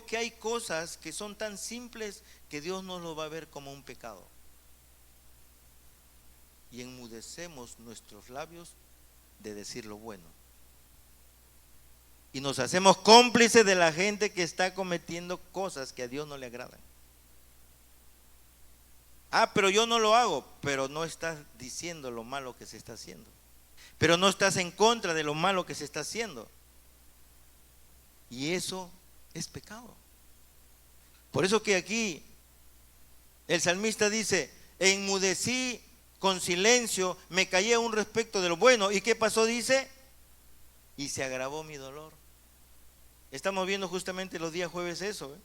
que hay cosas que son tan simples que Dios no lo va a ver como un pecado. Y enmudecemos nuestros labios de decir lo bueno. Y nos hacemos cómplices de la gente que está cometiendo cosas que a Dios no le agradan. Ah, pero yo no lo hago, pero no estás diciendo lo malo que se está haciendo. Pero no estás en contra de lo malo que se está haciendo. Y eso es pecado. Por eso que aquí el salmista dice: enmudecí con silencio, me callé aún respecto de lo bueno. ¿Y qué pasó? Dice: y se agravó mi dolor. Estamos viendo justamente los días jueves eso.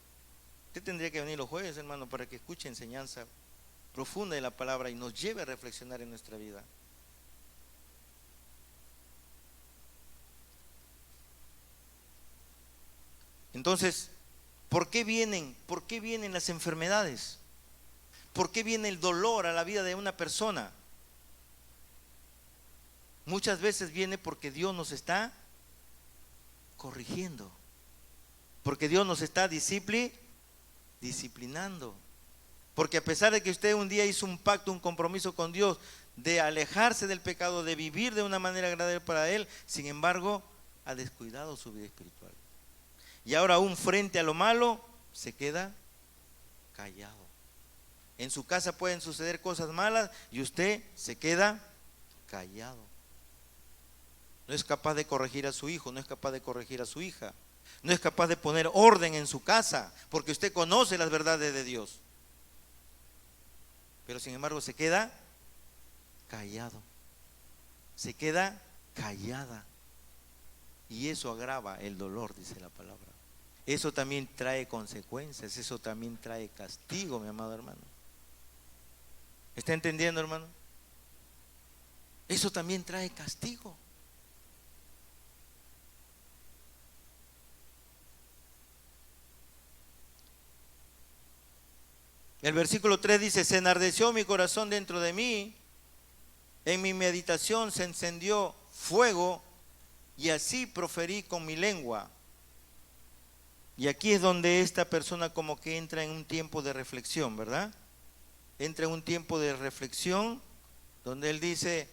Usted tendría que venir los jueves, hermano, para que escuche enseñanza profunda de la palabra y nos lleve a reflexionar en nuestra vida. Entonces, ¿por qué vienen las enfermedades? ¿Por qué viene el dolor a la vida de una persona? Muchas veces viene porque Dios nos está corrigiendo, porque Dios nos está disciplinando. Porque a pesar de que usted un día hizo un pacto, un compromiso con Dios de alejarse del pecado, de vivir de una manera agradable para Él, sin embargo, ha descuidado su vida espiritual. Y ahora aún frente a lo malo, se queda callado. En su casa pueden suceder cosas malas y usted se queda callado. No es capaz de corregir a su hijo, no es capaz de corregir a su hija, no es capaz de poner orden en su casa, porque usted conoce las verdades de Dios. Pero sin embargo se queda callado, se queda callada. Y eso agrava el dolor, dice la palabra. Eso también trae consecuencias, eso también trae castigo, mi amado hermano. ¿Está entendiendo, hermano? Eso también trae castigo. El versículo 3 dice: se enardeció mi corazón dentro de mí, en mi meditación se encendió fuego, y así proferí con mi lengua. Y aquí es donde esta persona como que entra en un tiempo de reflexión, ¿verdad? Entra en un tiempo de reflexión donde él dice: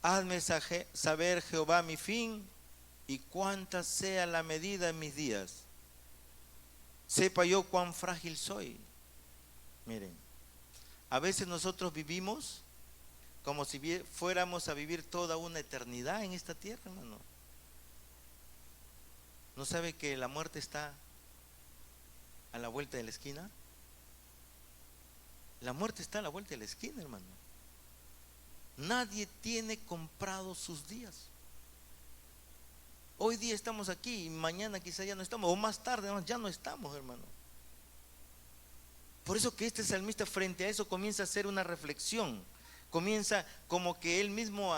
hazme saber, Jehová, mi fin, y cuánta sea la medida en mis días. Sepa yo cuán frágil soy. Miren, a veces nosotros vivimos como si fuéramos a vivir toda una eternidad en esta tierra, hermano. ¿No sabe que la muerte está a la vuelta de la esquina? La muerte está a la vuelta de la esquina, hermano. Nadie tiene comprado sus días. Hoy día estamos aquí y mañana quizá ya no estamos, o más tarde ya no estamos, hermano. Por eso que este salmista frente a eso comienza a hacer una reflexión, comienza como que él mismo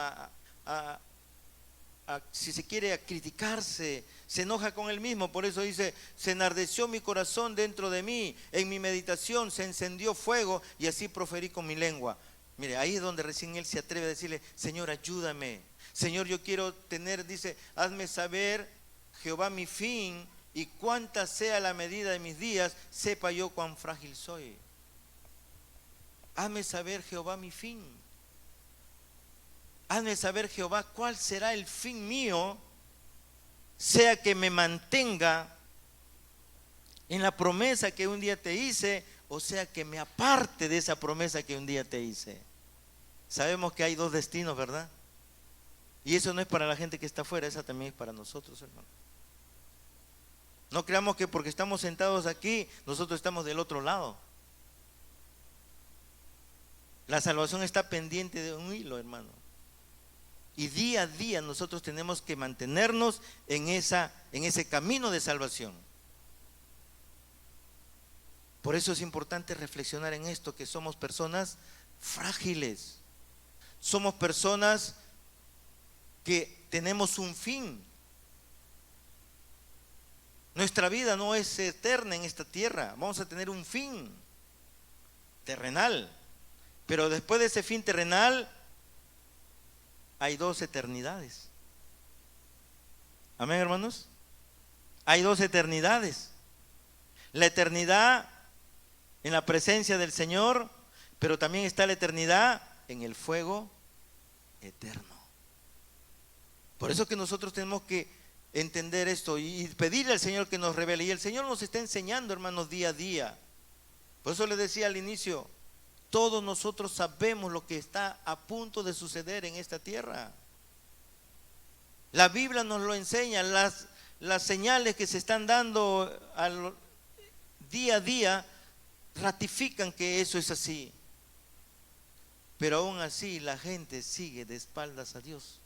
si se quiere, a criticarse, se enoja con él mismo. Por eso dice: se enardeció mi corazón dentro de mí, en mi meditación se encendió fuego, y así proferí con mi lengua. Mire, ahí es donde recién él se atreve a decirle: Señor, ayúdame, Señor, yo quiero tener, dice, hazme saber, Jehová, mi fin, y cuánta sea la medida de mis días, sepa yo cuán frágil soy. Hazme saber, Jehová, mi fin. Hazme saber, Jehová, cuál será el fin mío, sea que me mantenga en la promesa que un día te hice, o sea que me aparte de esa promesa que un día te hice. Sabemos que hay dos destinos, ¿verdad? Y eso no es para la gente que está afuera, esa también es para nosotros, hermano. No creamos que porque estamos sentados aquí, nosotros estamos del otro lado. La salvación está pendiente de un hilo, hermano. Y día a día nosotros tenemos que mantenernos en ese camino de salvación. Por eso es importante reflexionar en esto, que somos personas frágiles. Somos personas que tenemos un fin. Nuestra vida no es eterna en esta tierra. Vamos a tener un fin terrenal. Pero después de ese fin terrenal hay dos eternidades. Amén, hermanos. Hay dos eternidades. La eternidad en la presencia del Señor, pero también está la eternidad en el fuego eterno. Por eso que nosotros tenemos que entender esto y pedirle al Señor que nos revele. Y el Señor nos está enseñando, hermanos, día a día. Por eso les decía al inicio, todos nosotros sabemos lo que está a punto de suceder en esta tierra. La Biblia nos lo enseña, las señales que se están dando día a día ratifican que eso es así. Pero aún así la gente sigue de espaldas a Dios.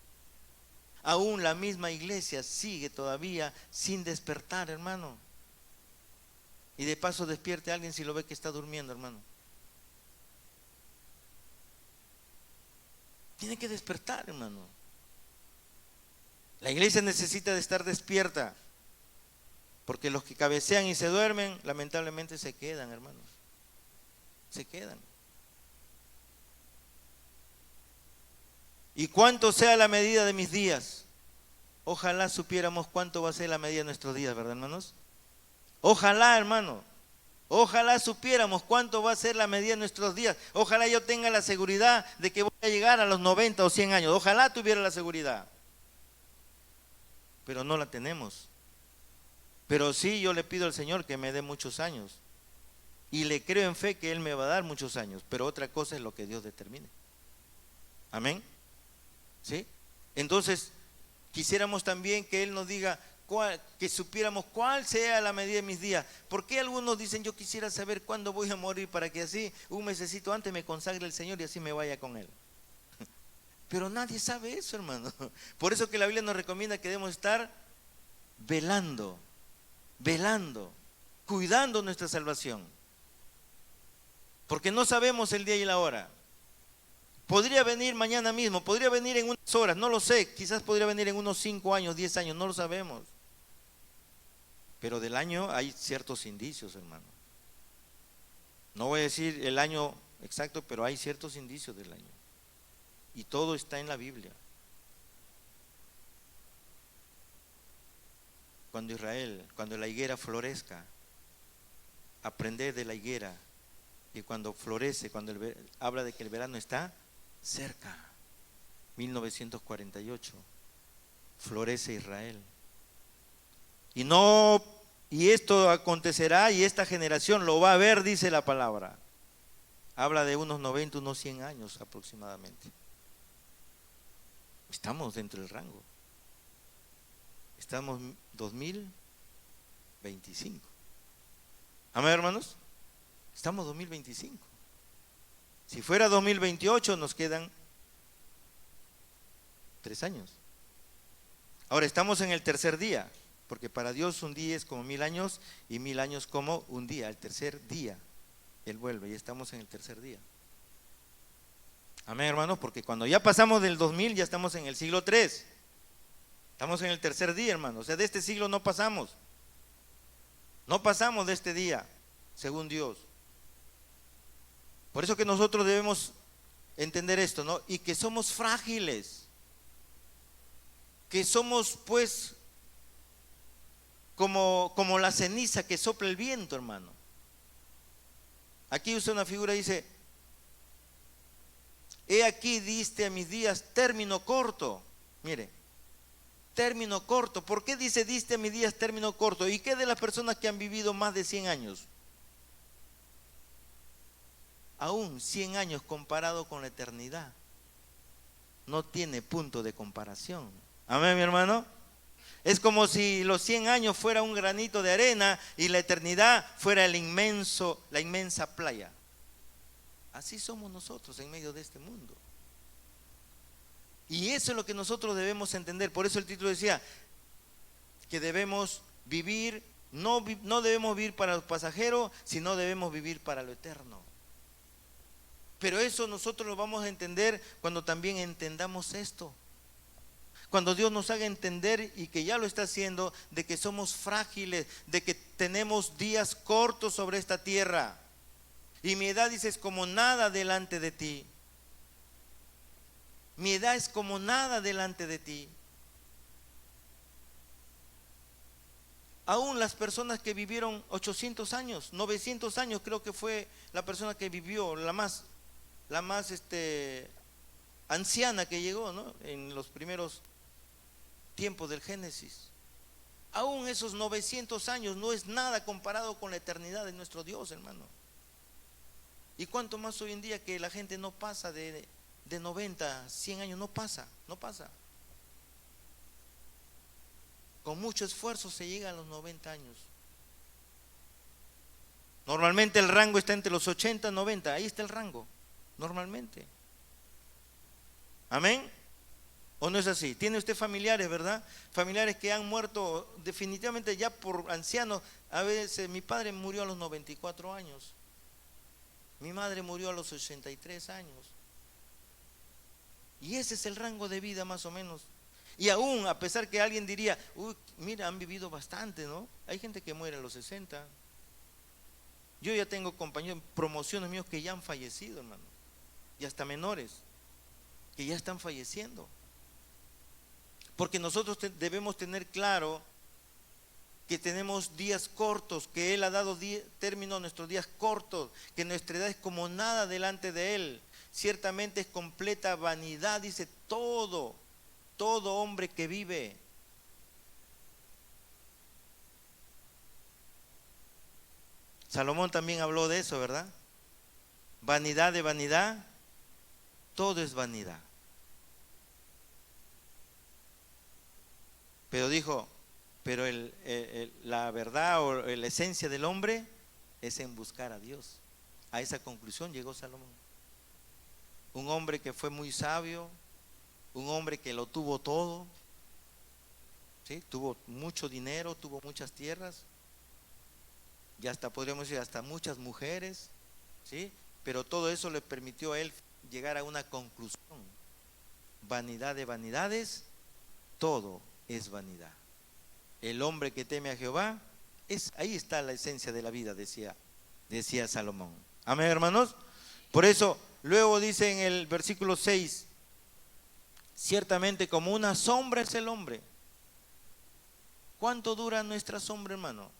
Aún la misma iglesia sigue todavía sin despertar, hermano. Y de paso despierte a alguien si lo ve que está durmiendo, hermano. Tiene que despertar, hermano. La iglesia necesita de estar despierta, porque los que cabecean y se duermen, lamentablemente se quedan, hermanos. Se quedan. ¿Y cuánto sea la medida de mis días? Ojalá supiéramos cuánto va a ser la medida de nuestros días, ¿verdad, hermanos? Ojalá, hermano. Ojalá supiéramos cuánto va a ser la medida de nuestros días. Ojalá yo tenga la seguridad de que voy a llegar a los 90 o 100 años. Ojalá tuviera la seguridad. Pero no la tenemos. Pero sí, yo le pido al Señor que me dé muchos años. Y le creo en fe que Él me va a dar muchos años. Pero otra cosa es lo que Dios determine. Amén. ¿Sí? Entonces, quisiéramos también que Él nos diga, que supiéramos cuál sea la medida de mis días. ¿Por qué algunos dicen, yo quisiera saber cuándo voy a morir para que así un mesecito antes me consagre el Señor y así me vaya con Él? Pero nadie sabe eso, hermano. Por eso que la Biblia nos recomienda que debemos estar velando, cuidando nuestra salvación. Porque no sabemos el día y la hora. Podría venir mañana mismo, podría venir en unas horas, no lo sé. Quizás podría venir en unos 5 años, 10 años, no lo sabemos. Pero del año hay ciertos indicios, hermano. No voy a decir el año exacto, pero hay ciertos indicios del año. Y todo está en la Biblia. Cuando la higuera florezca, aprender de la higuera. Y cuando florece, cuando habla de que el verano está cerca. 1948, florece Israel. Y esto acontecerá y esta generación lo va a ver, dice la palabra. Habla de unos 90, unos 100 años aproximadamente. Estamos dentro del rango. Estamos 2025. Amén, hermanos. Estamos 2025. Si fuera 2028 nos quedan 3 años. Ahora estamos en el tercer día, porque para Dios un día es como 1000 años y 1000 años como un día. El tercer día Él vuelve y estamos en el tercer día. Amén, hermanos, porque cuando ya pasamos del 2000 ya estamos en el siglo 3. Estamos en el tercer día, hermanos. O sea, de este siglo no pasamos. No pasamos de este día, según Dios. Por eso que nosotros debemos entender esto, ¿no? Y que somos frágiles. Que somos, pues, como la ceniza que sopla el viento, hermano. Aquí usa una figura y dice: he aquí diste a mis días término corto. Mire, término corto. ¿Por qué dice diste a mis días término corto? ¿Y qué de las personas que han vivido más de 100 años? Aún 100 años comparado con la eternidad no tiene punto de comparación. Amén, mi hermano. Es como si los 100 años fuera un granito de arena y la eternidad fuera la inmensa playa. Así somos nosotros en medio de este mundo. Y eso es lo que nosotros debemos entender. Por eso el título decía que debemos vivir, no debemos vivir para los pasajeros, sino debemos vivir para lo eterno. Pero eso nosotros lo vamos a entender cuando también entendamos esto. Cuando Dios nos haga entender, y que ya lo está haciendo, de que somos frágiles, de que tenemos días cortos sobre esta tierra. Y mi edad, dice, es como nada delante de ti. Mi edad es como nada delante de ti. Aún las personas que vivieron 800 años, 900 años, creo que fue la persona que vivió, la más anciana que llegó, ¿no? En los primeros tiempos del Génesis. Aún esos 900 años no es nada comparado con la eternidad de nuestro Dios, hermano. Y cuánto más hoy en día que la gente no pasa de 90, 100 años, no pasa. Con mucho esfuerzo se llega a los 90 años. Normalmente el rango está entre los 80 y 90, ahí está el rango, normalmente. Amén. ¿O no es así? Tiene usted familiares, ¿verdad? Familiares que han muerto definitivamente ya por ancianos. A veces mi padre murió a los 94 años. Mi madre murió a los 83 años. Y ese es el rango de vida más o menos. Y aún, a pesar que alguien diría, uy, mira, han vivido bastante, ¿no? Hay gente que muere a los 60. Yo ya tengo compañeros, promociones míos que ya han fallecido, hermano. Y hasta menores, que ya están falleciendo. Porque nosotros debemos tener claro que tenemos días cortos, que Él ha dado término a nuestros días cortos, que nuestra edad es como nada delante de Él. Ciertamente es completa vanidad, dice todo hombre que vive. Salomón también habló de eso, ¿verdad? Vanidad de vanidad, todo es vanidad. Pero dijo, pero la verdad o la esencia del hombre es en buscar a Dios. A esa conclusión llegó Salomón. Un hombre que fue muy sabio, un hombre que lo tuvo todo, ¿sí? Tuvo mucho dinero, tuvo muchas tierras, y hasta podríamos decir hasta muchas mujeres, ¿sí? Pero todo eso le permitió a él llegar a una conclusión. Vanidad de vanidades, todo es vanidad. El hombre que teme a Jehová, ahí está la esencia de la vida, decía Salomón. Amén, hermanos. Por eso, luego dice en el versículo 6, ciertamente como una sombra es el hombre. ¿Cuánto dura nuestra sombra, hermano?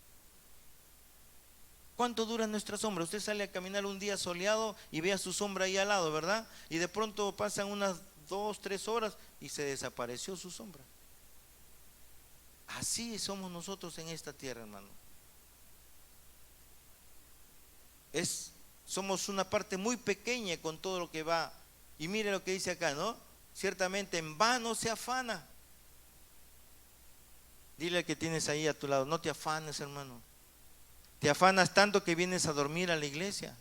¿Cuánto dura nuestra sombra? Usted sale a caminar un día soleado y ve a su sombra ahí al lado, ¿verdad? Y de pronto pasan unas 2, 3 horas y se desapareció su sombra. Así somos nosotros en esta tierra, hermano. Somos una parte muy pequeña con todo lo que va. Y mire lo que dice acá, ¿no? Ciertamente en vano se afana. Dile al que tienes ahí a tu lado, no te afanes, hermano. Te afanas tanto que vienes a dormir a la iglesia.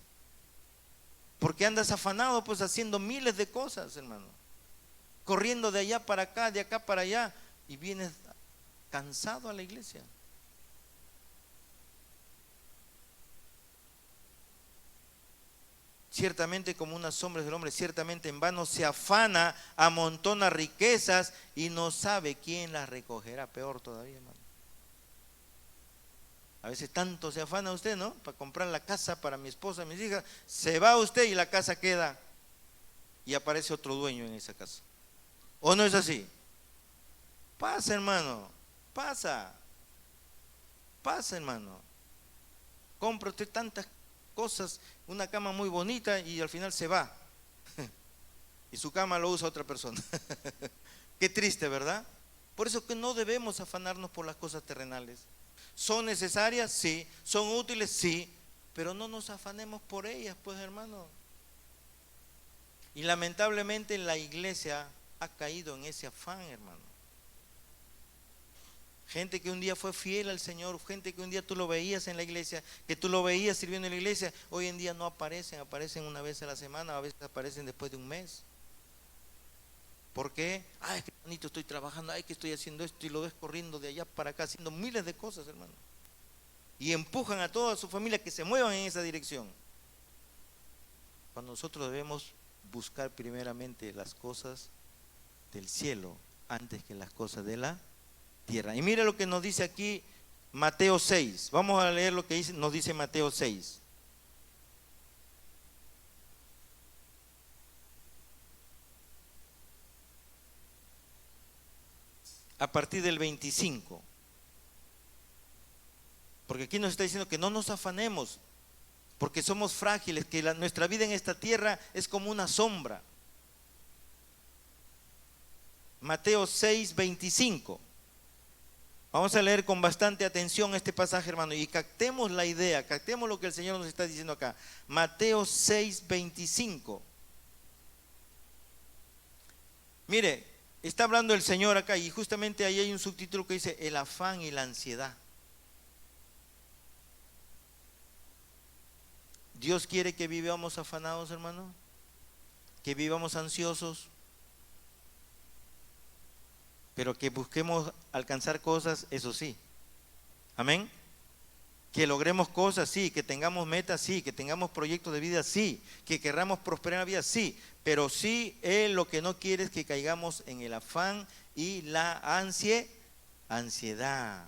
Porque andas afanado, pues haciendo miles de cosas, hermano. Corriendo de allá para acá, de acá para allá. Y vienes cansado a la iglesia. Ciertamente como una sombra del hombre, ciertamente en vano se afana, amontona riquezas y no sabe quién las recogerá. Peor todavía, hermano. A veces tanto se afana usted, ¿no? Para comprar la casa para mi esposa, mis hijas. Se va usted y la casa queda y aparece otro dueño en esa casa. ¿O no es así? Pasa, hermano. Pasa, hermano. Compra usted tantas cosas, una cama muy bonita y al final se va. Y su cama lo usa otra persona. Qué triste, ¿verdad? Por eso que no debemos afanarnos por las cosas terrenales. ¿Son necesarias? Sí. ¿Son útiles? Sí. Pero no nos afanemos por ellas, pues, hermano. Y lamentablemente la iglesia ha caído en ese afán, hermano. Gente que un día fue fiel al Señor, gente que un día tú lo veías en la iglesia, que tú lo veías sirviendo en la iglesia, hoy en día no aparecen una vez a la semana, a veces aparecen después de un mes. ¿Por qué? Ay, qué bonito estoy trabajando, ay, que estoy haciendo esto, y lo ves corriendo de allá para acá, haciendo miles de cosas, hermano. Y empujan a toda su familia que se muevan en esa dirección. Cuando nosotros debemos buscar primeramente las cosas del cielo antes que las cosas de la tierra. Y mire lo que nos dice aquí Mateo 6. Vamos a leer lo que nos dice Mateo 6. A partir del 25. Porque aquí nos está diciendo que no nos afanemos, porque somos frágiles, que nuestra vida en esta tierra es como una sombra. Mateo 6:25. Vamos a leer con bastante atención este pasaje, hermano, y captemos la idea, captemos lo que el Señor nos está diciendo acá. Mateo 6:25. Mire, está hablando el Señor acá y justamente ahí hay un subtítulo que dice el afán y la ansiedad. Dios quiere que vivamos afanados, hermano, que vivamos ansiosos, pero que busquemos alcanzar cosas, eso sí. Amén. Que logremos cosas, sí, que tengamos metas, sí, que tengamos proyectos de vida, sí, que querramos prosperar en la vida, sí, pero sí, Él lo que no quiere es que caigamos en el afán y la ansiedad.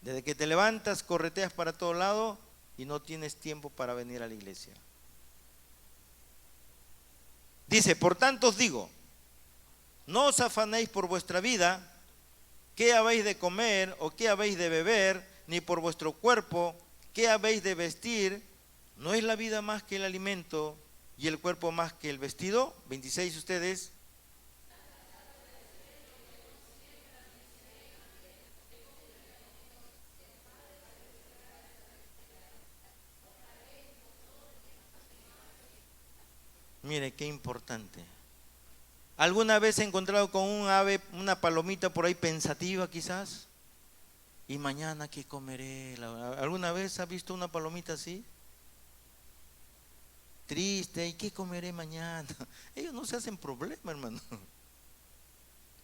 Desde que te levantas, correteas para todo lado y no tienes tiempo para venir a la iglesia. Dice, por tanto os digo, no os afanéis por vuestra vida, qué habéis de comer o qué habéis de beber, ni por vuestro cuerpo, qué habéis de vestir. ¿No es la vida más que el alimento y el cuerpo más que el vestido? 26 ustedes. Mire, qué importante. ¿Alguna vez he encontrado con un ave, una palomita por ahí pensativa quizás? ¿Y mañana qué comeré? ¿Alguna vez ha visto una palomita así? Triste, ¿y qué comeré mañana? Ellos no se hacen problema, hermano.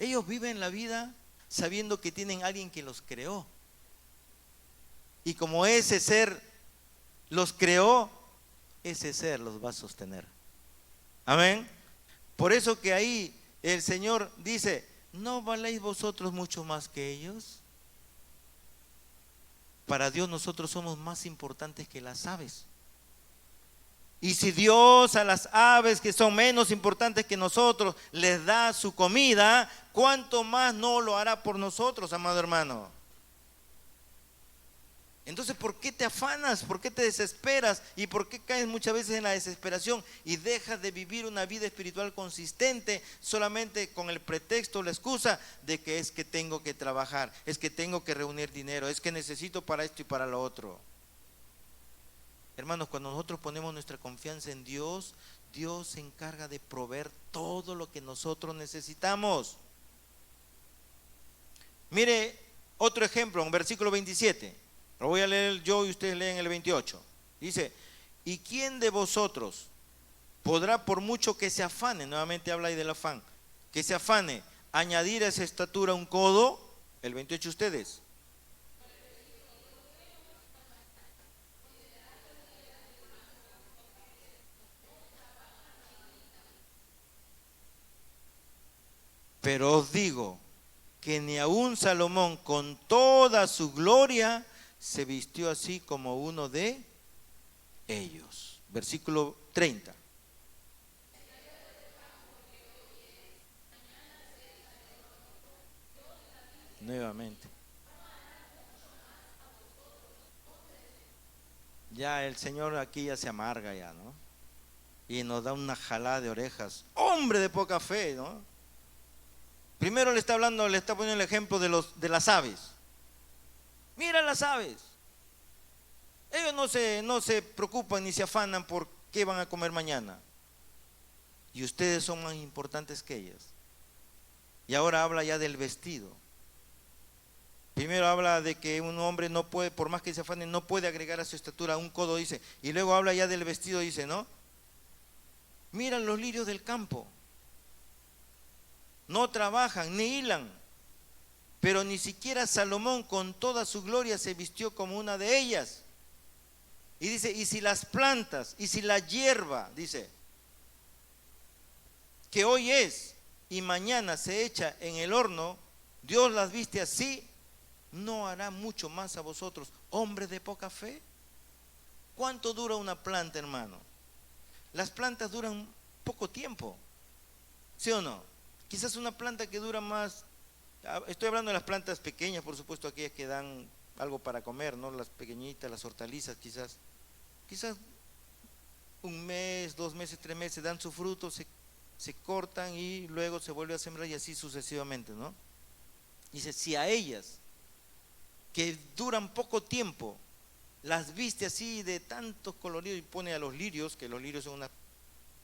Ellos viven la vida sabiendo que tienen alguien que los creó. Y como ese ser los creó, ese ser los va a sostener. Amén. Por eso que ahí el Señor dice, ¿no valéis vosotros mucho más que ellos? Para Dios nosotros somos más importantes que las aves. Y si Dios a las aves que son menos importantes que nosotros les da su comida, ¿cuánto más no lo hará por nosotros, amado hermano? Entonces, ¿por qué te afanas? ¿Por qué te desesperas? ¿Y por qué caes muchas veces en la desesperación y dejas de vivir una vida espiritual consistente solamente con el pretexto o la excusa de que es que tengo que trabajar, es que tengo que reunir dinero, es que necesito para esto y para lo otro? Hermanos, cuando nosotros ponemos nuestra confianza en Dios, Dios se encarga de proveer todo lo que nosotros necesitamos. Mire otro ejemplo, en versículo 27. Lo voy a leer yo y ustedes leen el 28. Dice, ¿y quién de vosotros podrá, por mucho que se afane, nuevamente habla ahí del afán, que se afane, añadir a esa estatura un codo? El 28 ustedes. Pero os digo que ni aun Salomón con toda su gloria se vistió así como uno de ellos. Versículo 30. Nuevamente. Ya el Señor aquí ya se amarga ya, ¿no? Y nos da una jalada de orejas. Hombre de poca fe, ¿no? Primero le está hablando, le está poniendo el ejemplo de las aves. Mira las aves. Ellos no se preocupan ni se afanan por qué van a comer mañana. Y ustedes son más importantes que ellas. Y ahora habla ya del vestido. Primero habla de que un hombre no puede, por más que se afane, no puede agregar a su estatura un codo, dice. Y luego habla ya del vestido, dice, ¿no? Mira los lirios del campo. No trabajan ni hilan, pero ni siquiera Salomón con toda su gloria se vistió como una de ellas. Y dice, y si las plantas, y si la hierba, dice, que hoy es y mañana se echa en el horno, Dios las viste así, ¿no hará mucho más a vosotros, hombres de poca fe? ¿Cuánto dura una planta, hermano? Las plantas duran poco tiempo, ¿sí o no? Quizás una planta que dura más, estoy hablando de las plantas pequeñas, por supuesto, aquellas que dan algo para comer, ¿no? Las pequeñitas, las hortalizas quizás un mes, 2 meses, 3 meses dan su fruto, se cortan y luego se vuelve a sembrar y así sucesivamente, ¿no? Dice, si a ellas, que duran poco tiempo, las viste así de tantos coloridos, y pone a los lirios, que los lirios son unas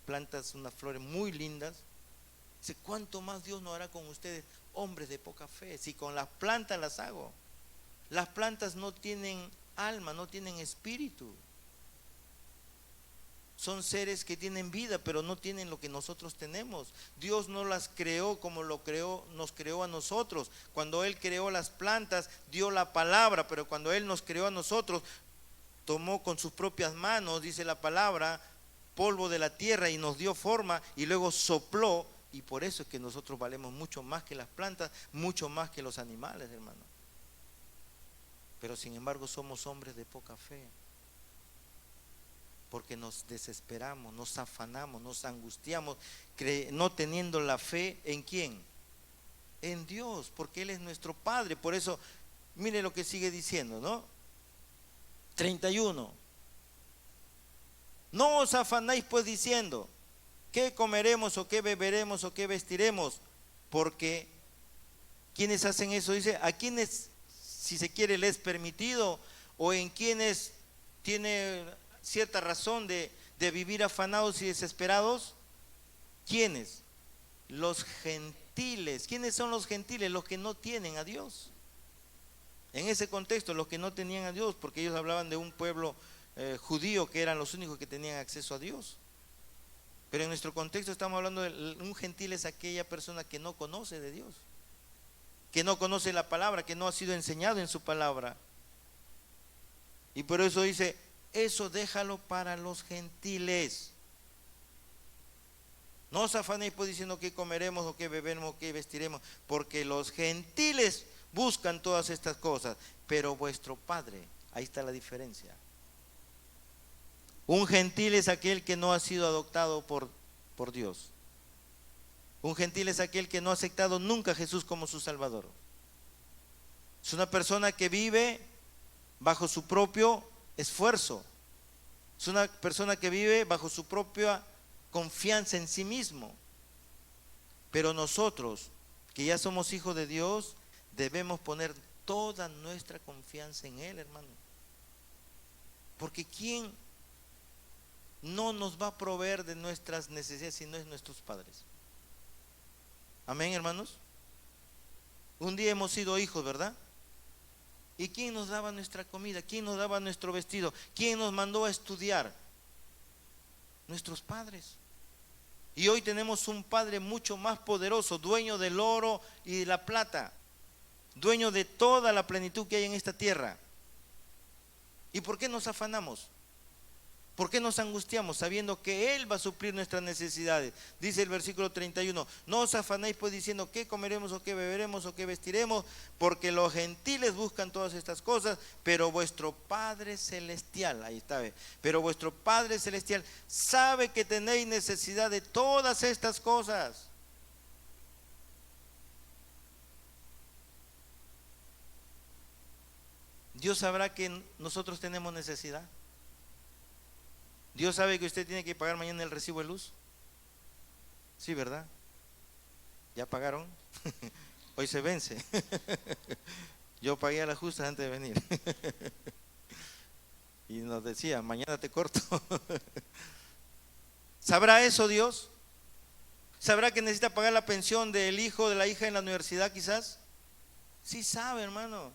plantas, unas flores muy lindas, dice, ¿cuánto más Dios no hará con ustedes, hombres de poca fe? Si con las plantas las hago. Las plantas no tienen alma, no tienen espíritu. Son seres que tienen vida, pero no tienen lo que nosotros tenemos. Dios no las creó como nos creó a nosotros. Cuando Él creó las plantas, dio la palabra, pero cuando Él nos creó a nosotros, tomó con sus propias manos, dice la palabra, polvo de la tierra y nos dio forma y luego sopló, y por eso es que nosotros valemos mucho más que las plantas, mucho más que los animales, hermano. Pero sin embargo somos hombres de poca fe, porque nos desesperamos, nos afanamos, nos angustiamos, no teniendo la fe ¿en quién? En Dios, porque Él es nuestro Padre. Por eso, mire lo que sigue diciendo, ¿no? 31. No os afanáis pues diciendo, ¿qué comeremos o qué beberemos o qué vestiremos? Porque quienes hacen eso, dice, a quienes, si se quiere, les es permitido, o en quienes tiene cierta razón de vivir afanados y desesperados. ¿Quiénes? Los gentiles. ¿Quiénes son los gentiles? Los que no tienen a Dios. En ese contexto, los que no tenían a Dios, porque ellos hablaban de un pueblo judío que eran los únicos que tenían acceso a Dios. Pero en nuestro contexto estamos hablando de un gentil es aquella persona que no conoce de Dios, que no conoce la palabra, que no ha sido enseñado en su palabra. Y por eso dice, eso déjalo para los gentiles. No os afanéis pues diciendo qué comeremos o qué beberemos o qué vestiremos, porque los gentiles buscan todas estas cosas, pero vuestro Padre, ahí está la diferencia. Un gentil es aquel que no ha sido adoptado por Dios. Un gentil es aquel que no ha aceptado nunca a Jesús como su Salvador. Es una persona que vive bajo su propio esfuerzo. Es una persona que vive bajo su propia confianza en sí mismo. Pero nosotros, que ya somos hijos de Dios, debemos poner toda nuestra confianza en Él, hermano. Porque ¿quién no nos va a proveer de nuestras necesidades si no es nuestros padres? Amén, hermanos. Un día hemos sido hijos, ¿verdad? ¿Y quién nos daba nuestra comida? ¿Quién nos daba nuestro vestido? ¿Quién nos mandó a estudiar? Nuestros padres. Y hoy tenemos un Padre mucho más poderoso, dueño del oro y de la plata, dueño de toda la plenitud que hay en esta tierra. ¿Y por qué nos afanamos? ¿Por qué nos angustiamos sabiendo que Él va a suplir nuestras necesidades? Dice el versículo 31, no os afanéis pues diciendo qué comeremos o qué beberemos o qué vestiremos, porque los gentiles buscan todas estas cosas, pero vuestro Padre Celestial, ahí está, pero vuestro Padre Celestial sabe que tenéis necesidad de todas estas cosas. Dios sabrá que nosotros tenemos necesidad. Dios sabe que usted tiene que pagar mañana el recibo de luz. Sí, ¿verdad? ¿Ya pagaron? Hoy se vence. Yo pagué a las justas antes de venir. Y nos decía, mañana te corto. ¿Sabrá eso Dios? ¿Sabrá que necesita pagar la pensión del hijo o de la hija en la universidad quizás? Sí sabe, hermano.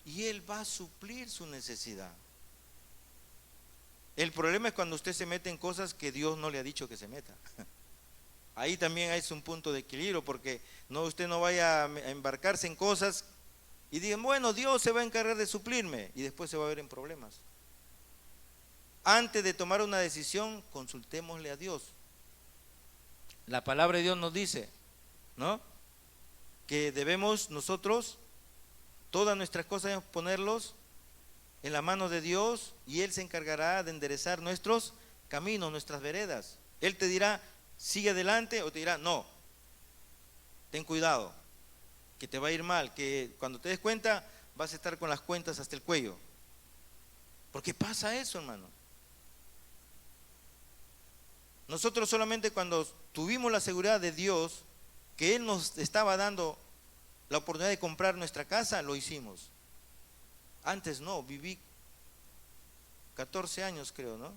Y Él va a suplir su necesidad. El problema es cuando usted se mete en cosas que Dios no le ha dicho que se meta. Ahí también hay un punto de equilibrio, porque usted no vaya a embarcarse en cosas y digan, bueno, Dios se va a encargar de suplirme, y después se va a ver en problemas. Antes de tomar una decisión, consultémosle a Dios. La palabra de Dios nos dice, ¿no?, que debemos nosotros todas nuestras cosas ponerlos en la mano de Dios, y Él se encargará de enderezar nuestros caminos, nuestras veredas. Él te dirá, sigue adelante, o te dirá, no, ten cuidado, que te va a ir mal, que cuando te des cuenta vas a estar con las cuentas hasta el cuello. ¿Por qué pasa eso, hermano? Nosotros solamente cuando tuvimos la seguridad de Dios, que Él nos estaba dando la oportunidad de comprar nuestra casa, lo hicimos. Antes no, viví 14 años creo, ¿no?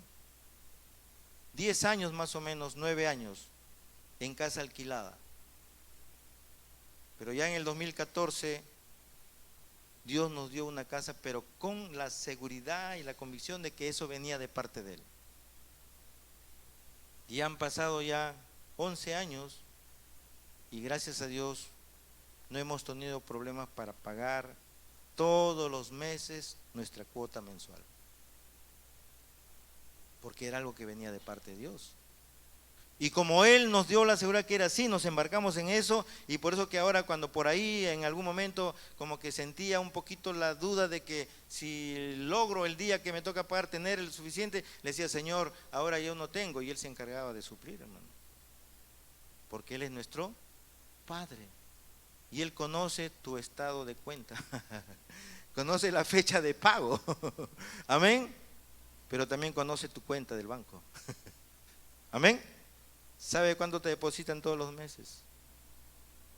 10 años más o menos, 9 años en casa alquilada. Pero ya en el 2014 Dios nos dio una casa, pero con la seguridad y la convicción de que eso venía de parte de Él. Y han pasado ya 11 años y gracias a Dios no hemos tenido problemas para pagar todos los meses nuestra cuota mensual, porque era algo que venía de parte de Dios. Y como Él nos dio la seguridad que era así, nos embarcamos en eso, y por eso que ahora cuando por ahí en algún momento como que sentía un poquito la duda de que si logro el día que me toca pagar tener el suficiente, le decía, Señor, ahora yo no tengo, y Él se encargaba de suplir, hermano, porque Él es nuestro Padre y Él conoce tu estado de cuenta, conoce la fecha de pago, amén, pero también conoce tu cuenta del banco, amén. ¿Sabe cuánto te depositan todos los meses?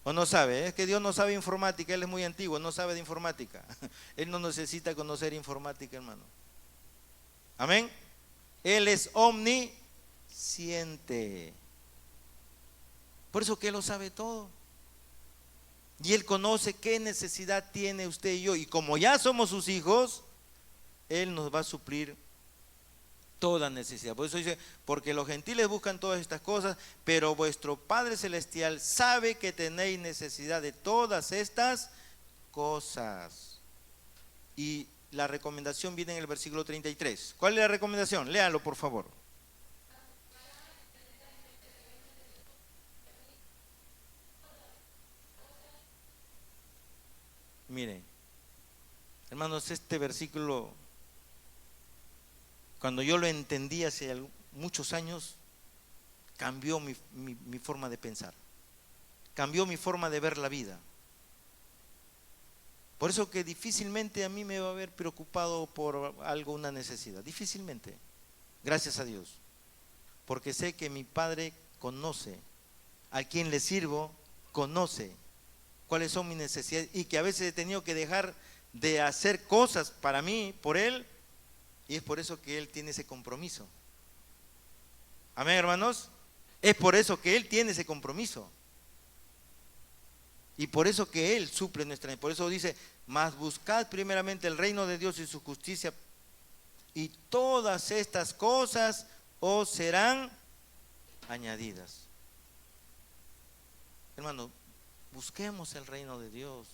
¿O no sabe? Es que Dios no sabe informática, Él es muy antiguo, no sabe de informática. Él no necesita conocer informática, hermano. Amén. Él es omnisciente. Por eso que Él lo sabe todo. Y Él conoce qué necesidad tiene usted y yo. Y como ya somos sus hijos, Él nos va a suplir toda necesidad. Por eso dice, porque los gentiles buscan todas estas cosas, pero vuestro Padre Celestial sabe que tenéis necesidad de todas estas cosas. Y la recomendación viene en el versículo 33. ¿Cuál es la recomendación? Léalo, por favor. Miren, hermanos, este versículo, cuando yo lo entendí hace muchos años, cambió mi forma de pensar, cambió mi forma de ver la vida. Por eso que difícilmente a mí me va a haber preocupado por algo, una necesidad, difícilmente, gracias a Dios, porque sé que mi Padre conoce, a quien le sirvo, conoce cuáles son mis necesidades, y que a veces he tenido que dejar de hacer cosas para mí, por Él, y es por eso que Él tiene ese compromiso. Amén, hermanos. Es por eso que Él tiene ese compromiso. Y por eso que Él suple nuestra necesidad. Por eso dice, mas buscad primeramente el reino de Dios y su justicia, y todas estas cosas os serán añadidas. Hermano, busquemos el reino de Dios.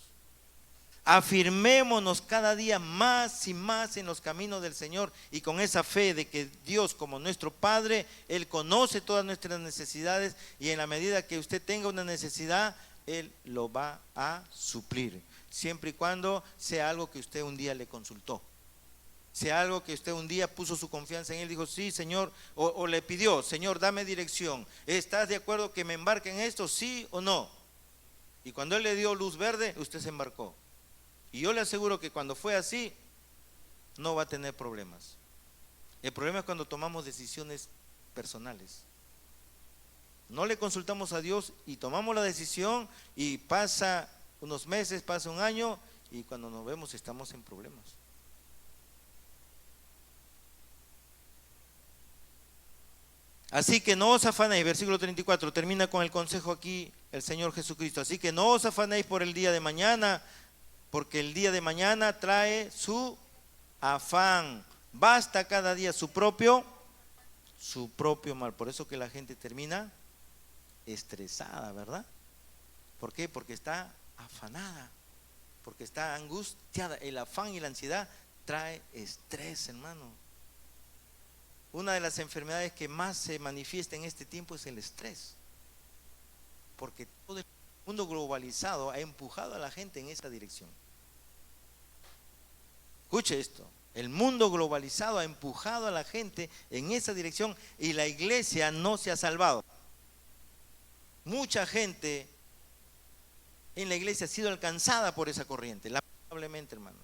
Afirmémonos cada día más y más en los caminos del Señor, y con esa fe de que Dios, como nuestro Padre, Él conoce todas nuestras necesidades, y en la medida que usted tenga una necesidad, Él lo va a suplir, siempre y cuando sea algo que usted un día le consultó, sea algo que usted un día puso su confianza en Él, dijo, sí, Señor, o le pidió, Señor, dame dirección, ¿estás de acuerdo que me embarque en esto, sí o no? Y cuando Él le dio luz verde, usted se embarcó. Y yo le aseguro que cuando fue así, no va a tener problemas. El problema es cuando tomamos decisiones personales. No le consultamos a Dios y tomamos la decisión, y pasa unos meses, pasa un año, y cuando nos vemos estamos en problemas. Así que no os afanéis, versículo 34, termina con el consejo aquí el Señor Jesucristo. Así que no os afanéis por el día de mañana, porque el día de mañana trae su afán. Basta cada día su propio mal. Por eso que la gente termina estresada, ¿verdad? ¿Por qué? Porque está afanada, porque está angustiada. El afán y la ansiedad trae estrés, hermano. Una de las enfermedades que más se manifiesta en este tiempo es el estrés, porque todo el mundo globalizado ha empujado a la gente en esa dirección. Escuche esto, el mundo globalizado ha empujado a la gente en esa dirección, y la iglesia no se ha salvado. Mucha gente en la iglesia ha sido alcanzada por esa corriente, lamentablemente, hermano.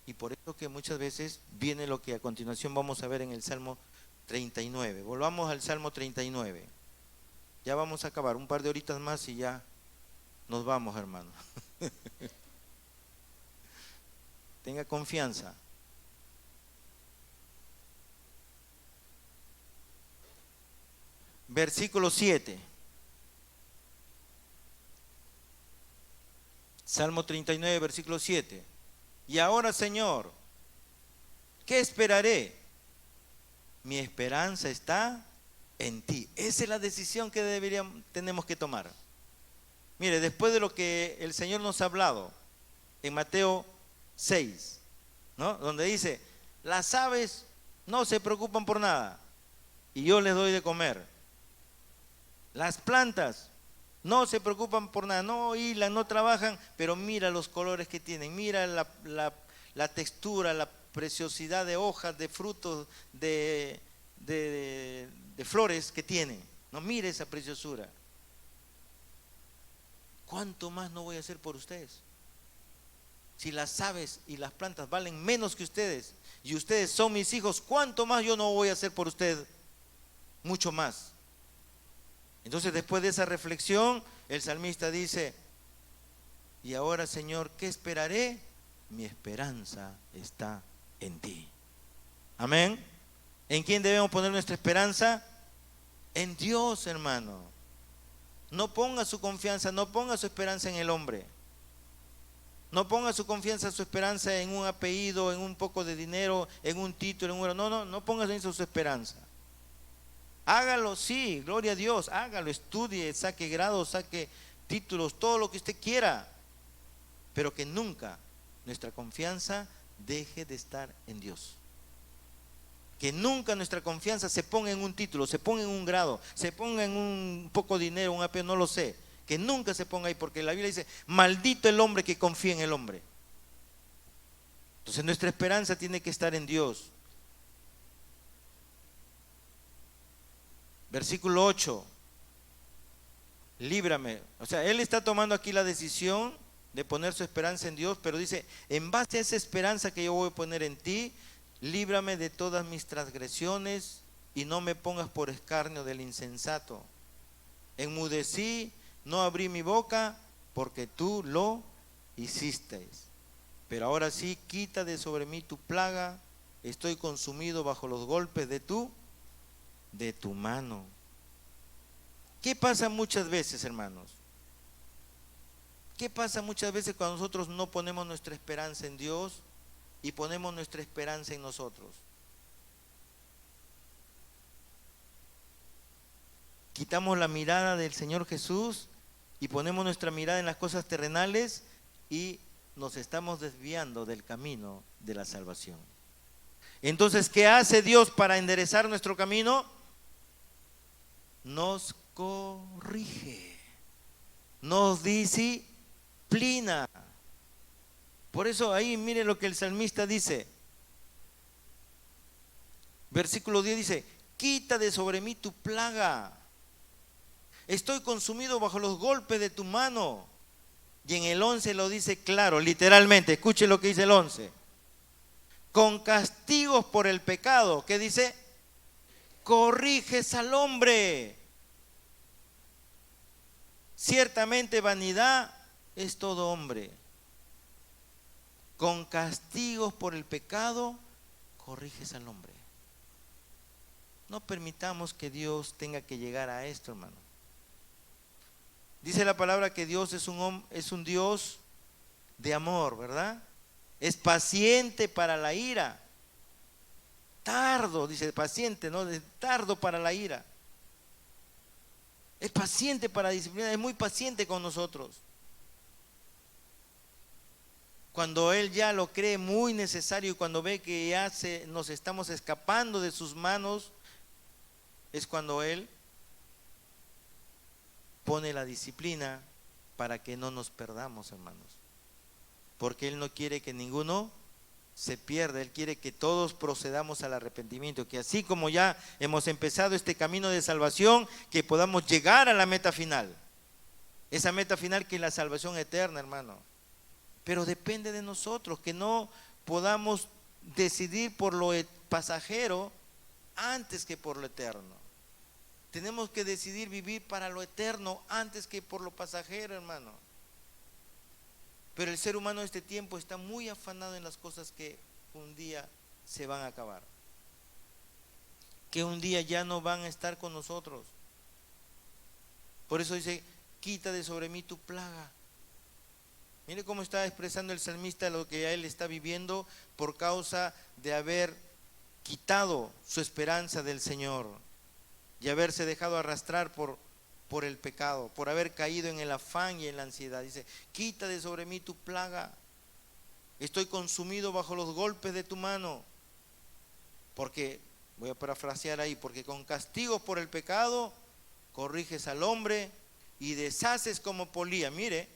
Y por eso que muchas veces viene lo que a continuación vamos a ver en el Salmo 39. Volvamos al Salmo 39. Ya vamos a acabar, un par de horitas más y ya nos vamos, hermano. Tenga confianza. Versículo 7. Salmo 39, versículo 7. Y ahora, Señor, ¿qué esperaré? Mi esperanza está en ti. Esa es la decisión que tenemos que tomar. Mire, después de lo que el Señor nos ha hablado en Mateo 6, ¿no? Donde dice, las aves no se preocupan por nada y yo les doy de comer. Las plantas no se preocupan por nada, no hilan, no trabajan, pero mira los colores que tienen, mira la textura, la preciosidad de hojas, de frutos, de flores que tienen. No, mire esa preciosura. ¿Cuánto más no voy a hacer por ustedes? Si las aves y las plantas valen menos que ustedes y ustedes son mis hijos, ¿cuánto más yo no voy a hacer por usted? Mucho más. Entonces, después de esa reflexión, el salmista dice, y ahora, Señor, ¿qué esperaré? Mi esperanza está en ti. Amén. ¿En quién debemos poner nuestra esperanza? En Dios, hermano. No ponga su confianza, no ponga su esperanza en el hombre. No ponga su confianza, su esperanza en un apellido, en un poco de dinero, en un título, en un... No ponga en eso su esperanza. Hágalo, sí, gloria a Dios, hágalo, estudie, saque grados, saque títulos, todo lo que usted quiera, pero que nunca nuestra confianza deje de estar en Dios. Que nunca nuestra confianza se ponga en un título, se ponga en un grado, se ponga en un poco de dinero, un apellido, no lo sé. Que nunca se ponga ahí, porque la Biblia dice, maldito el hombre que confía en el hombre. Entonces nuestra esperanza tiene que estar en Dios. Versículo 8, líbrame. O sea, él está tomando aquí la decisión de poner su esperanza en Dios, pero dice, en base a esa esperanza que yo voy a poner en ti, líbrame de todas mis transgresiones y no me pongas por escarnio del insensato. Enmudecí, no abrí mi boca, porque tú lo hiciste. Pero ahora sí, quita de sobre mí tu plaga, estoy consumido bajo los golpes de tu mano. ¿Qué pasa muchas veces, hermanos? ¿Qué pasa muchas veces cuando nosotros no ponemos nuestra esperanza en Dios y ponemos nuestra esperanza en nosotros? Quitamos la mirada del Señor Jesús y ponemos nuestra mirada en las cosas terrenales y nos estamos desviando del camino de la salvación. Entonces, ¿qué hace Dios para enderezar nuestro camino? Nos corrige, nos disciplina. Por eso ahí mire lo que el salmista dice. Versículo 10 dice, quita de sobre mí tu plaga. Estoy consumido bajo los golpes de tu mano. Y en el 11 lo dice claro, literalmente. Escuche lo que dice el 11. Con castigos por el pecado. ¿Qué dice? Corriges al hombre. Ciertamente vanidad es todo hombre. Con castigos por el pecado, corriges al hombre. No permitamos que Dios tenga que llegar a esto, hermano. Dice la palabra que Dios es un Dios de amor, ¿verdad? Es paciente para la ira. Tardo, dice paciente, ¿no? Tardo para la ira. Es paciente para disciplinar, es muy paciente con nosotros. Cuando Él ya lo cree muy necesario y cuando ve que ya nos estamos escapando de sus manos, es cuando Él pone la disciplina para que no nos perdamos, hermanos. Porque Él no quiere que ninguno se pierda, Él quiere que todos procedamos al arrepentimiento, que así como ya hemos empezado este camino de salvación, que podamos llegar a la meta final. Esa meta final que es la salvación eterna, hermano. Pero depende de nosotros, que no podamos decidir por lo pasajero antes que por lo eterno. Tenemos que decidir vivir para lo eterno antes que por lo pasajero, hermano. Pero el ser humano de este tiempo está muy afanado en las cosas que un día se van a acabar, que un día ya no van a estar con nosotros. Por eso dice, quita de sobre mí tu plaga. Mire cómo está expresando el salmista lo que él está viviendo por causa de haber quitado su esperanza del Señor y haberse dejado arrastrar por el pecado, por haber caído en el afán y en la ansiedad. Dice, quita de sobre mí tu plaga. Estoy consumido bajo los golpes de tu mano. Porque, voy a parafrasear ahí, porque con castigos por el pecado corriges al hombre y deshaces como polía. Mire,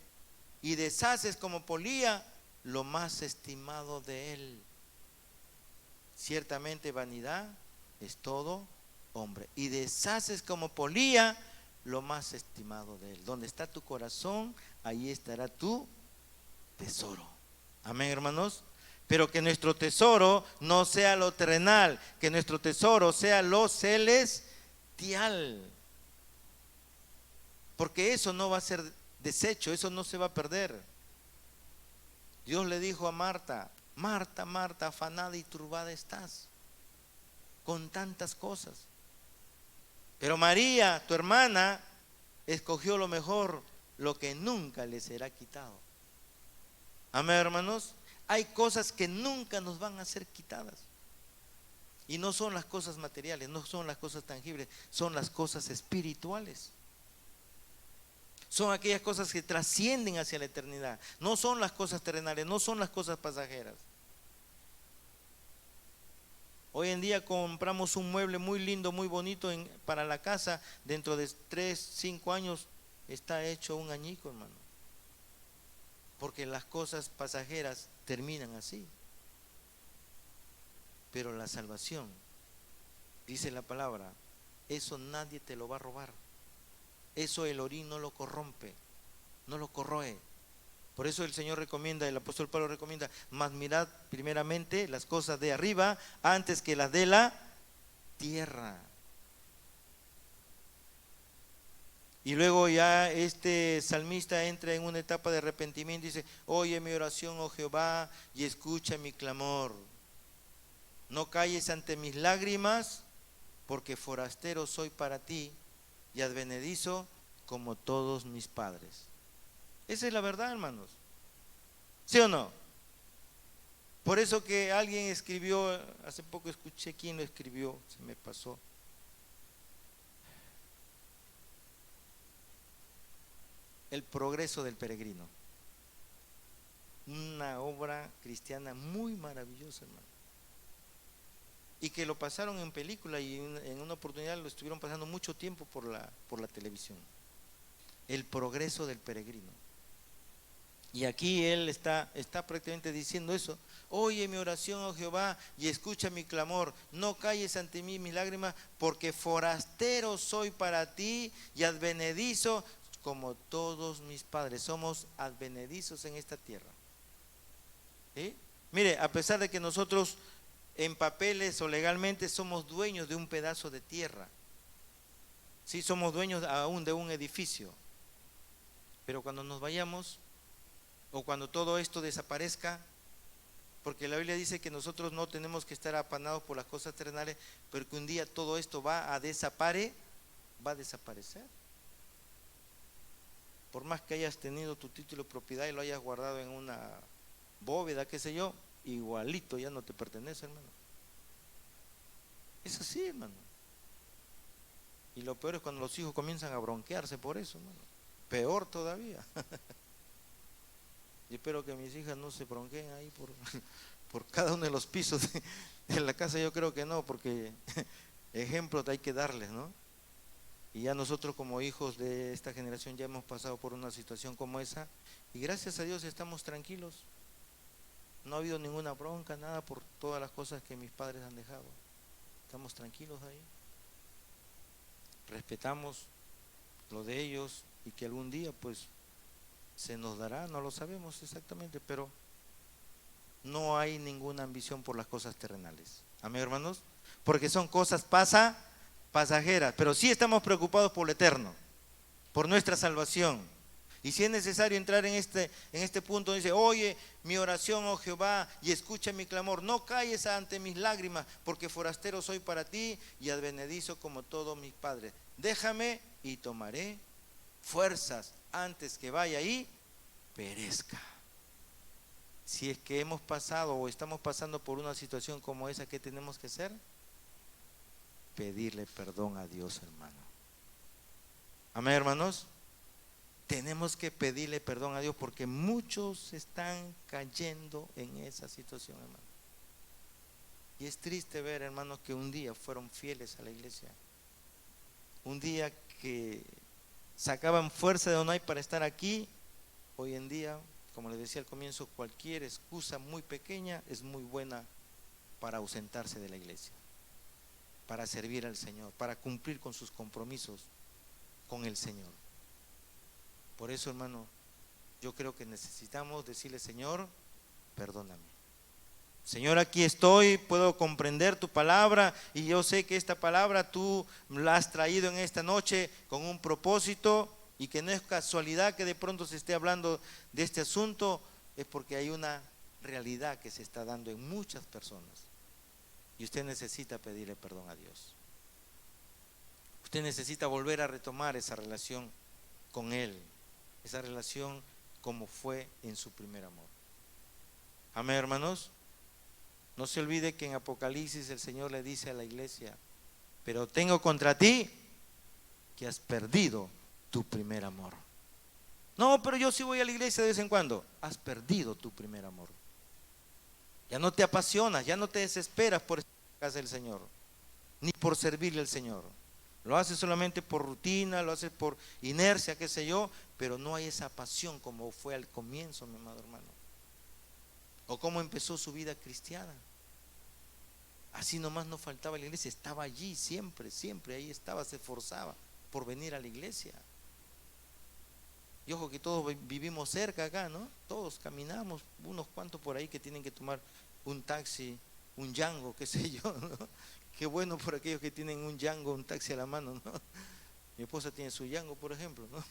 y deshaces como polía lo más estimado de él. Ciertamente vanidad es todo hombre. Y deshaces como polía lo más estimado de él. Donde está tu corazón, ahí estará tu tesoro. Amén, hermanos. Pero que nuestro tesoro no sea lo terrenal, que nuestro tesoro sea lo celestial. Porque eso no va a ser desecho, eso no se va a perder. Dios le dijo a Marta, Marta, Marta, afanada y turbada estás con tantas cosas. Pero María, tu hermana, escogió lo mejor, lo que nunca le será quitado. Amén, hermanos. Hay cosas que nunca nos van a ser quitadas. Y no son las cosas materiales, no son las cosas tangibles, son las cosas espirituales. Son aquellas cosas que trascienden hacia la eternidad. No son las cosas terrenales, no son las cosas pasajeras. Hoy en día compramos un mueble muy lindo, muy bonito para la casa. Dentro de 3, 5 años está hecho un añico, hermano. Porque las cosas pasajeras terminan así. Pero la salvación, dice la palabra, eso nadie te lo va a robar. Eso el orín no lo corrompe, no lo corroe. Por eso el Señor recomienda, el apóstol Pablo recomienda, mas mirad primeramente las cosas de arriba antes que las de la tierra. Y luego ya este salmista entra en una etapa de arrepentimiento y dice, oye mi oración, oh Jehová, y escucha mi clamor. No calles ante mis lágrimas, porque forastero soy para ti y advenedizo como todos mis padres. Esa es la verdad, hermanos. ¿Sí o no? Por eso que alguien escribió, hace poco escuché quién lo escribió, se me pasó. El progreso del peregrino. Una obra cristiana muy maravillosa, hermano. Y que lo pasaron en película y en una oportunidad lo estuvieron pasando mucho tiempo por la televisión. El progreso del peregrino. Y aquí él está prácticamente diciendo eso. Oye mi oración, oh Jehová, y escucha mi clamor. No calles ante mí mis lágrimas, porque forastero soy para ti y advenedizo como todos mis padres. Somos advenedizos en esta tierra. ¿Sí? Mire, a pesar de que nosotros en papeles o legalmente somos dueños de un pedazo de tierra. Sí, somos dueños aún de un edificio. Pero cuando nos vayamos, o cuando todo esto desaparezca, porque la Biblia dice que nosotros no tenemos que estar apanados por las cosas terrenales, pero que un día todo esto va a desaparecer. Por más que hayas tenido tu título de propiedad y lo hayas guardado en una bóveda, qué sé yo, igualito ya no te pertenece, hermano. Es así, hermano. Y lo peor es cuando los hijos comienzan a bronquearse por eso, hermano. Peor todavía. Y espero que mis hijas no se bronqueen ahí por cada uno de los pisos de la casa. Yo creo que no, porque ejemplos hay que darles, ¿no? Y ya nosotros como hijos de esta generación ya hemos pasado por una situación como esa. Y gracias a Dios estamos tranquilos. No ha habido ninguna bronca, nada por todas las cosas que mis padres han dejado. Estamos tranquilos ahí. Respetamos lo de ellos y que algún día pues ¿Se nos dará? No lo sabemos exactamente, pero no hay ninguna ambición por las cosas terrenales. Amén, hermanos. Porque son cosas pasajeras, pero sí estamos preocupados por lo eterno, por nuestra salvación. Y si es necesario entrar en este punto, dice: oye mi oración, oh Jehová, y escucha mi clamor. No calles ante mis lágrimas, porque forastero soy para ti y advenedizo como todos mis padres. Déjame y tomaré fuerzas antes que vaya y perezca. Si es que hemos pasado o estamos pasando por una situación como esa, ¿qué tenemos que hacer? Pedirle perdón a Dios, hermano. Amén, hermanos. Tenemos que pedirle perdón a Dios, porque muchos están cayendo en esa situación, hermano. Y es triste ver, hermanos, que un día fueron fieles a la iglesia, un día que sacaban fuerza de donde hay para estar aquí. Hoy en día, como les decía al comienzo, cualquier excusa muy pequeña es muy buena para ausentarse de la iglesia, para servir al Señor, para cumplir con sus compromisos con el Señor. Por eso, hermano, yo creo que necesitamos decirle: Señor, perdóname. Señor, aquí estoy, puedo comprender tu palabra, y yo sé que esta palabra tú la has traído en esta noche con un propósito, y que no es casualidad que de pronto se esté hablando de este asunto, es porque hay una realidad que se está dando en muchas personas, y usted necesita pedirle perdón a Dios. Usted necesita volver a retomar esa relación con Él, esa relación como fue en su primer amor. Amén, hermanos. No se olvide que en Apocalipsis el Señor le dice a la iglesia: pero tengo contra ti que has perdido tu primer amor. No, pero yo sí voy a la iglesia de vez en cuando. Has perdido tu primer amor. Ya no te apasionas, ya no te desesperas por estar en la casa del Señor, ni por servirle al Señor. Lo haces solamente por rutina, lo haces por inercia, qué sé yo, pero no hay esa pasión como fue al comienzo, mi amado hermano, o cómo empezó su vida cristiana. Así nomás no faltaba a la iglesia, estaba allí siempre, siempre ahí estaba, se esforzaba por venir a la iglesia. Y ojo que todos vivimos cerca acá, ¿no? Todos caminamos, unos cuantos por ahí que tienen que tomar un taxi, un Yango, qué sé yo, ¿no? Qué bueno por aquellos que tienen un Yango, un taxi a la mano, ¿no? Mi esposa tiene su Yango, por ejemplo, ¿no?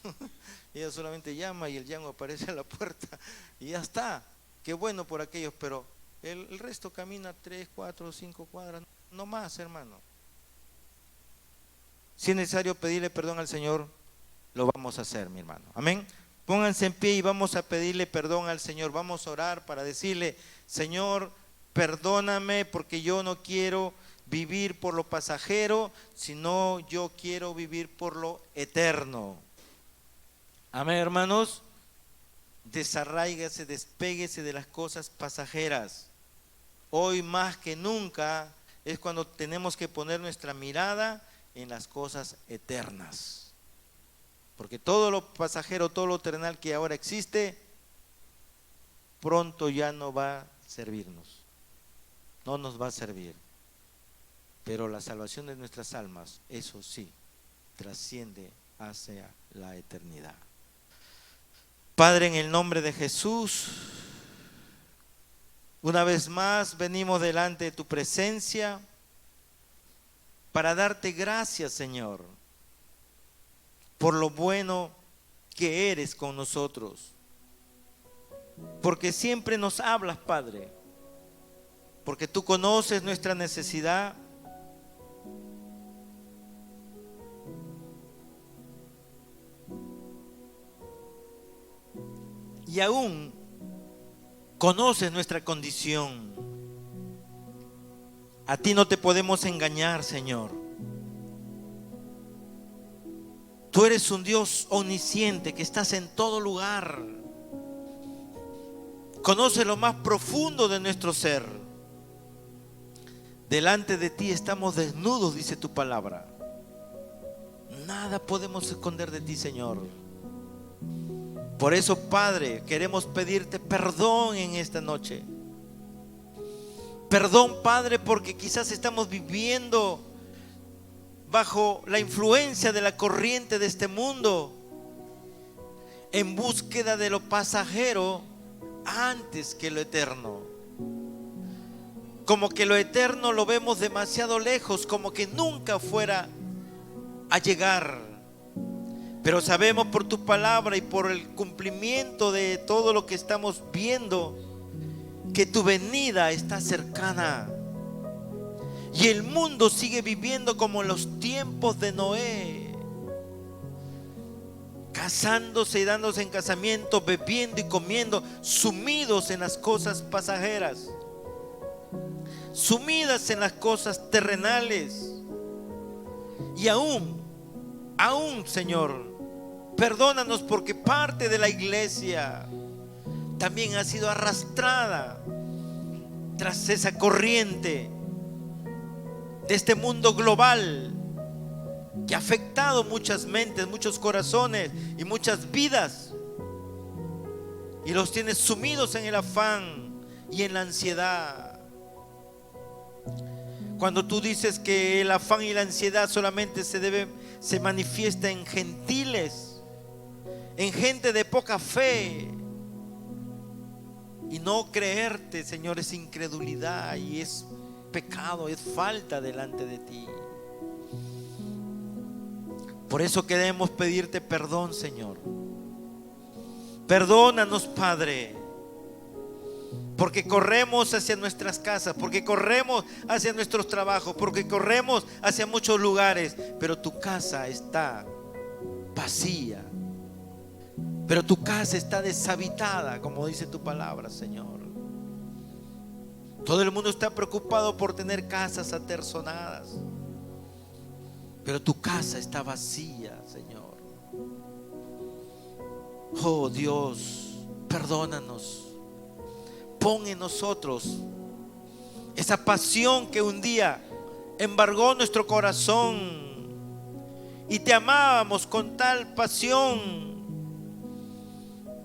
Ella solamente llama y el Yango aparece a la puerta y ya está. Qué bueno por aquellos, pero el resto camina 3, 4, 5 cuadras, no más, hermano. Si es necesario pedirle perdón al Señor, lo vamos a hacer, mi hermano. Amén. Pónganse en pie y vamos a pedirle perdón al Señor. Vamos a orar para decirle: Señor, perdóname, porque yo no quiero vivir por lo pasajero, sino yo quiero vivir por lo eterno. Amén, hermanos. Desarráigase, despéguese de las cosas pasajeras. Hoy más que nunca es cuando tenemos que poner nuestra mirada en las cosas eternas, porque todo lo pasajero, todo lo terrenal que ahora existe, pronto ya no va a servirnos, no nos va a servir. Pero la salvación de nuestras almas, eso sí, trasciende hacia la eternidad. Padre, en el nombre de Jesús, una vez más venimos delante de tu presencia para darte gracias, Señor, por lo bueno que eres con nosotros, porque siempre nos hablas, Padre, porque tú conoces nuestra necesidad, y aún conoces nuestra condición. A ti no te podemos engañar, Señor. Tú eres un Dios omnisciente que estás en todo lugar. Conoce lo más profundo de nuestro ser. Delante de ti estamos desnudos, dice tu palabra. Nada podemos esconder de ti, Señor. Por eso, Padre, queremos pedirte perdón en esta noche. Perdón, Padre, porque quizás estamos viviendo bajo la influencia de la corriente de este mundo, en búsqueda de lo pasajero antes que lo eterno. Como que lo eterno lo vemos demasiado lejos, como que nunca fuera a llegar. Pero sabemos por tu palabra y por el cumplimiento de todo lo que estamos viendo, que tu venida está cercana. Y el mundo sigue viviendo como en los tiempos de Noé, casándose y dándose en casamiento, bebiendo y comiendo, sumidos en las cosas pasajeras, sumidas en las cosas terrenales. Y aún, Señor, perdónanos porque parte de la iglesia también ha sido arrastrada tras esa corriente de este mundo global que ha afectado muchas mentes, muchos corazones y muchas vidas, y los tiene sumidos en el afán y en la ansiedad. Cuando tú dices que el afán y la ansiedad solamente se manifiesta en gentiles, en gente de poca fe, y no creerte, Señor, es incredulidad y es pecado, es falta delante de ti. Por eso queremos pedirte perdón, Señor. Perdónanos, Padre, porque corremos hacia nuestras casas, porque corremos hacia nuestros trabajos, porque corremos hacia muchos lugares, pero tu casa está vacía, pero tu casa está deshabitada, como dice tu palabra, Señor. Todo el mundo está preocupado por tener casas aterzonadas, pero tu casa está vacía, Señor. Oh Dios, perdónanos. Pon en nosotros esa pasión que un día embargó nuestro corazón y te amábamos con tal pasión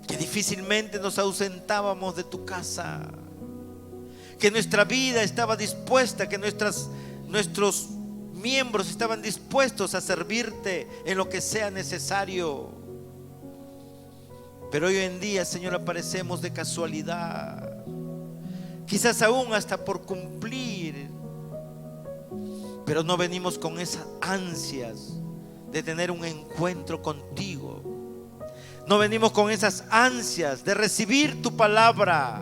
que difícilmente nos ausentábamos de tu casa, que nuestra vida estaba dispuesta, que nuestros miembros estaban dispuestos a servirte en lo que sea necesario. Pero hoy en día, Señor, aparecemos de casualidad, quizás aún hasta por cumplir, pero no venimos con esas ansias de tener un encuentro contigo. No venimos con esas ansias de recibir tu palabra.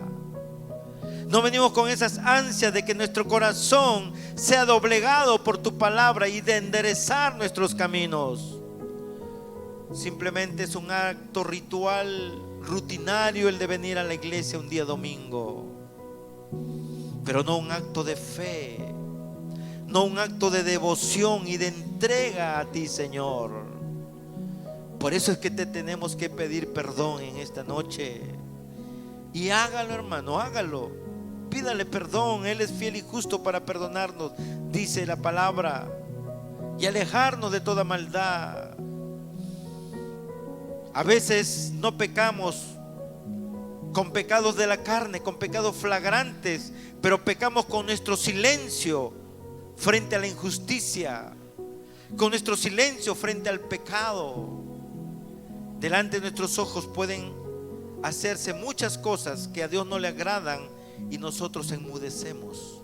No venimos con esas ansias de que nuestro corazón sea doblegado por tu palabra y de enderezar nuestros caminos. Simplemente es un acto ritual, rutinario, el de venir a la iglesia un día domingo, pero no un acto de fe, no un acto de devoción y de entrega a ti, Señor. Por eso es que te tenemos que pedir perdón en esta noche. Y hágalo, hermano, hágalo. Pídale perdón, Él es fiel y justo para perdonarnos, dice la palabra, y alejarnos de toda maldad. A veces no pecamos con pecados de la carne, con pecados flagrantes, pero pecamos con nuestro silencio frente a la injusticia, con nuestro silencio frente al pecado. Delante de nuestros ojos pueden hacerse muchas cosas que a Dios no le agradan y nosotros enmudecemos.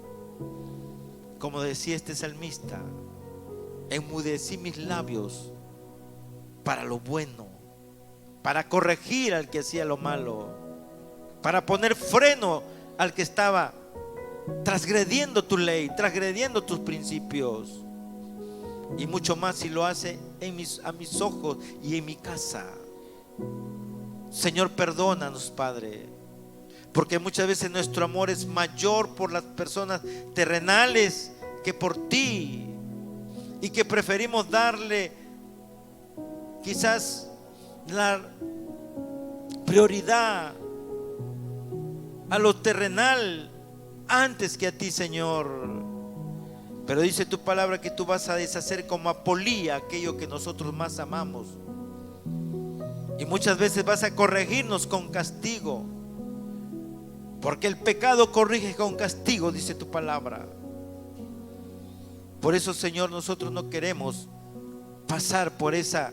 Como decía este salmista, enmudecí mis labios para lo bueno, para corregir al que hacía lo malo, para poner freno al que estaba transgrediendo tu ley, transgrediendo tus principios. Y mucho más si lo hace a mis ojos y en mi casa. Señor, perdónanos, Padre, porque muchas veces nuestro amor es mayor por las personas terrenales que por ti, y que preferimos darle quizás la prioridad a lo terrenal antes que a ti, Señor. Pero dice tu palabra que tú vas a deshacer como a polía aquello que nosotros más amamos, y muchas veces vas a corregirnos con castigo, porque el pecado corrige con castigo, dice tu palabra. Por eso, Señor, nosotros no queremos pasar por ese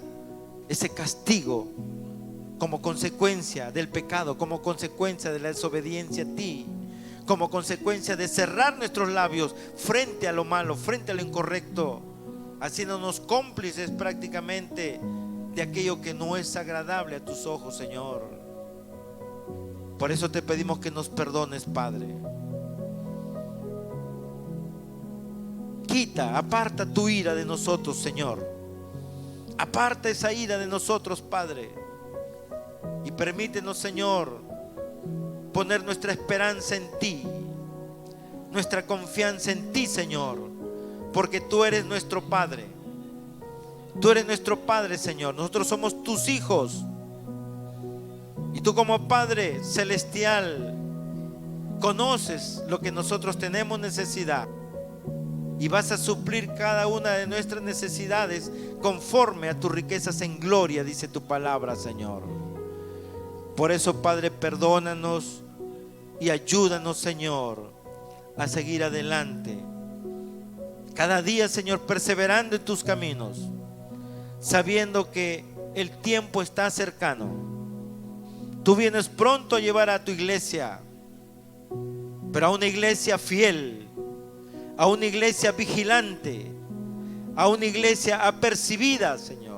castigo, como consecuencia del pecado, como consecuencia de la desobediencia a ti, como consecuencia de cerrar nuestros labios frente a lo malo, frente a lo incorrecto, haciéndonos cómplices prácticamente de aquello que no es agradable a tus ojos, Señor. Por eso te pedimos que nos perdones, Padre. Quita, aparta tu ira de nosotros, Señor. Aparta esa ira de nosotros, Padre. Y permítenos, Señor, poner nuestra esperanza en ti, nuestra confianza en ti, Señor, porque tú eres nuestro Padre. Tú eres nuestro Padre, Señor. Nosotros somos tus hijos. Y tú, como Padre celestial, conoces lo que nosotros tenemos necesidad, y vas a suplir cada una de nuestras necesidades conforme a tus riquezas en gloria, dice tu palabra, Señor. Por eso, Padre, perdónanos y ayúdanos, Señor, a seguir adelante. Cada día, Señor, perseverando en tus caminos, sabiendo que el tiempo está cercano. Tú vienes pronto a llevar a tu iglesia, pero a una iglesia fiel, a una iglesia vigilante, a una iglesia apercibida, Señor.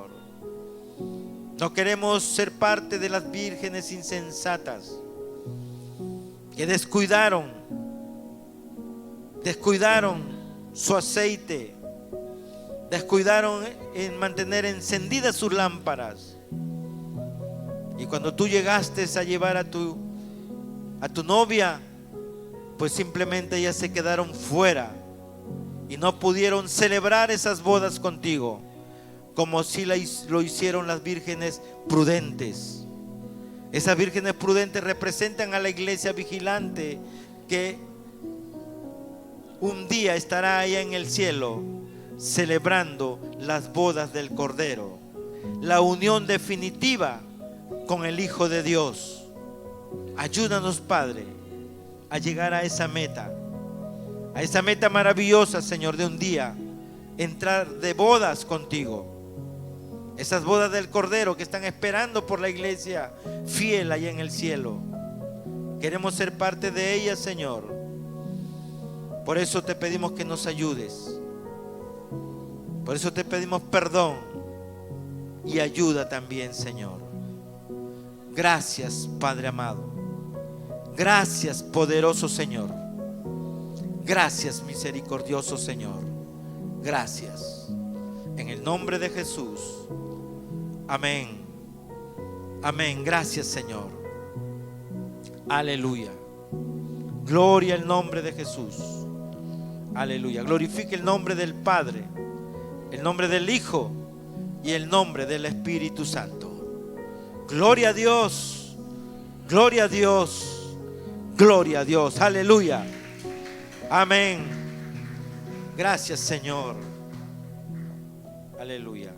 No queremos ser parte de las vírgenes insensatas que descuidaron su aceite, descuidaron en mantener encendidas sus lámparas. Y cuando tú llegaste a llevar a tu novia, pues simplemente ellas se quedaron fuera y no pudieron celebrar esas bodas contigo, como si lo hicieron las vírgenes prudentes. Esas vírgenes prudentes representan a la iglesia vigilante, que un día estará allá en el cielo celebrando las bodas del Cordero, la unión definitiva con el Hijo de Dios. Ayúdanos, Padre, a llegar a esa meta maravillosa, Señor, de un día entrar de bodas contigo. Esas bodas del Cordero que están esperando por la iglesia fiel allá en el cielo. Queremos ser parte de ellas, Señor. Por eso te pedimos que nos ayudes. Por eso te pedimos perdón y ayuda también, Señor. Gracias, Padre amado. Gracias, poderoso Señor. Gracias, misericordioso Señor. Gracias. En el nombre de Jesús. Amén. Amén. Gracias, Señor. Aleluya. Gloria al nombre de Jesús. Aleluya. Glorifique el nombre del Padre, el nombre del Hijo y el nombre del Espíritu Santo. Gloria a Dios. Gloria a Dios. Gloria a Dios. Aleluya. Amén. Gracias, Señor. Aleluya.